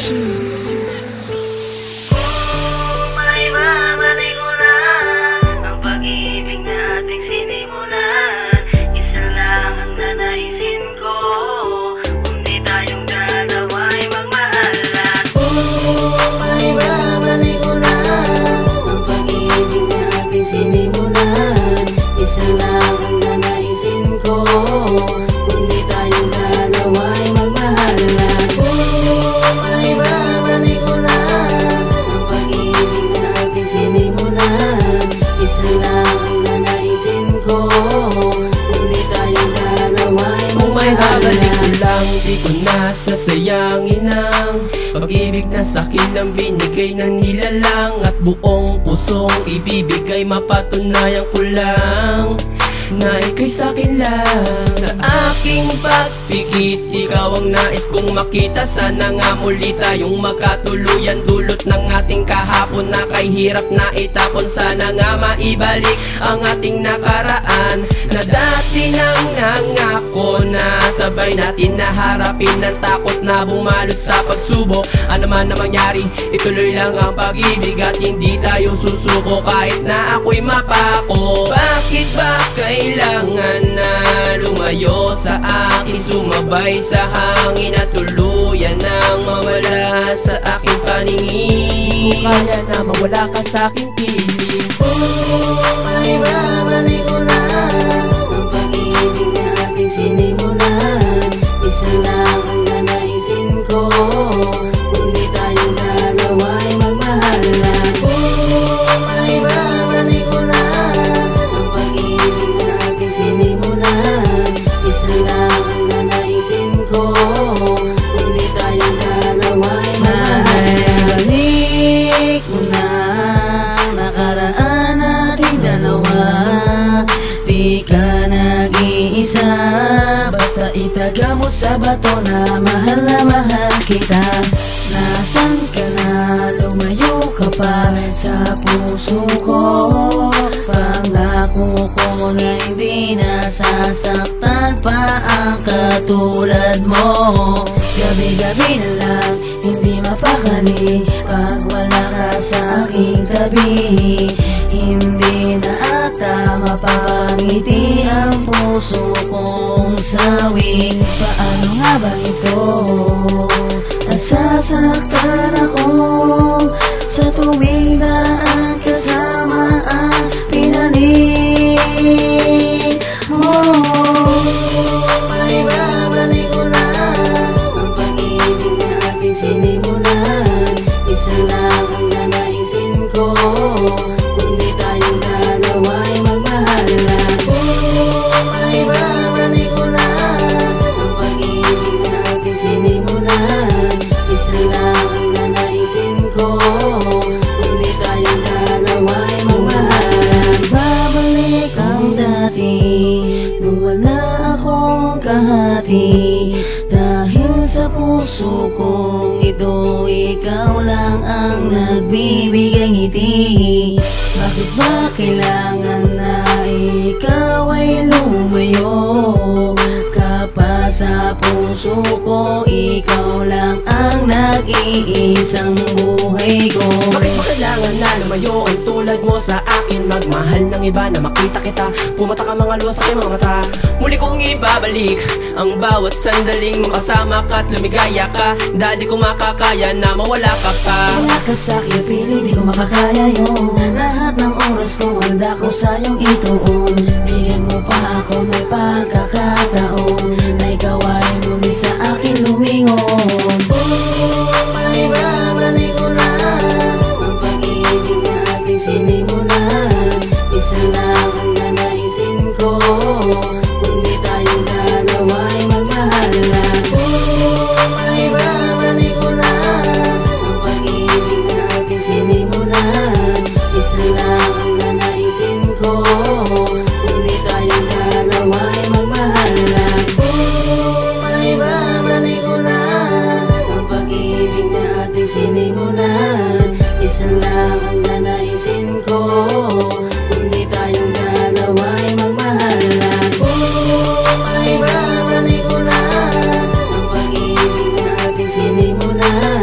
May babalik ko lang ang pag-ibig na ating sinimulan. Isa lang ang nanaisin ko, kundi tayong dalawa ay magmahalan. May babalik ko lang ang pag-ibig na ating sinimulan. Isa lang ang nanaisin ko, kundi tayong dalawa ay magmahalan. May babalik ko lang ang pag-ibig na ating sinimulan. Isa lang ang nanaisin ko, kundi tayong dalawa ay Kung may babalik ko magmahalan. lang, di ko nasasayangin ang pag-ibig na sa'kin ang binigay ng nilalang. At buong pusong ibibigay, mapatunayan ko lang na ika'y sa'kin lang. Sa aking pagpikit, ikaw ang nais kong makita. Sana nga muli tayong magkatuluyan, dulot ng ating kahapon na kay hirap na itapon. Sana nga maibalik ang ating nakaraan na dati nang nangako na sabay natin naharapin ang takot na bumalot sa pagsubok. Ano man na mangyari, ituloy lang ang pag-ibig at hindi tayo susuko kahit na ako'y mapako. Bakit ba kailangan na lumayo sa akin, sumabay sa hangin at tuluyan nang mawala sa aking paningin? Kaya na mawala ka sa aking piling. May babalik ko lang ang pag-ibig na ating sinimulan. Isa lang ang nanaisin ko, kundi tayong dalawa ay magmahalan. May babalik ko lang ang pag-ibig na ating sinimulan. Isa lang ang nanaisin ko, kundi tayong dalawa ay magmahalan. Balik mo na nakaraan nating dalawa. Di ka nag-iisa, basta itaga mo sa bato na mahal kita. Nasaan ka na, lumayo ka pa sa puso ko. Pangako ko na hindi nasasaktan pa ang katulad mo. Gabi-gabi na lang, hindi mapakali pag wala ka sa aking tabi. Hindi na ata mapapangiti ang puso kong sawi. Paano nga ba ito? Nasasaktan ako sa tuwing daraan kasama ang pinanig mo. May babalik ko lang ang pag-ibig na ating sinimulan. Isa lang ang nanaisin ko, kundi tayong dalawa ay magmahalan. May babalik ko lang ang pag-ibig na ating sinimulan. Isa lang ang nanaisin ko, kundi tayong dalawa ay magmahalan. Babalik ang dati nung wala akong kahati. Dahil sa puso kong ito, ikaw lang ang nagbibigay ngiti. Bakit ba kailangan na ikaw ay lumayo? Kapag sa puso ko, ikaw lang ang nag-iisang buhay ko. Bakit ba kailangan na lumayo ang tulad mo sa akin? Magmahal ng iba na makita kita, pumata ka mga luwas sa aking mga mata. Muli kong ibabalik ang bawat sandaling makasama ka at lumigaya ka. Dadi ko makakaya na mawala ka pa. Wala ka sa aking piling, di ko makakaya yun. Lahat ng oras ko, handa ko sa iyong ituon. Bigyan mo pa ako may pagkakataon na ikaw ay muli sa akin lumingon. May babalik ko lang ang pag-ibig na ating sinimulan. Isa lang ang nanaisin ko, kundi tayong dalawa ay magmahalan. May babalik ko lang ang pag-ibig na ating sinimulan. Isa lang ang nanaisin ko, kundi tayong dalawa ay magmahalan. May babalik ko lang ang pag-ibig na ating sinimulan. Isa lang ang nanaisin ko, kundi tayong dalawa ay magmahalan. May babalik ko lang ang pag-ibig na ating sinimulan.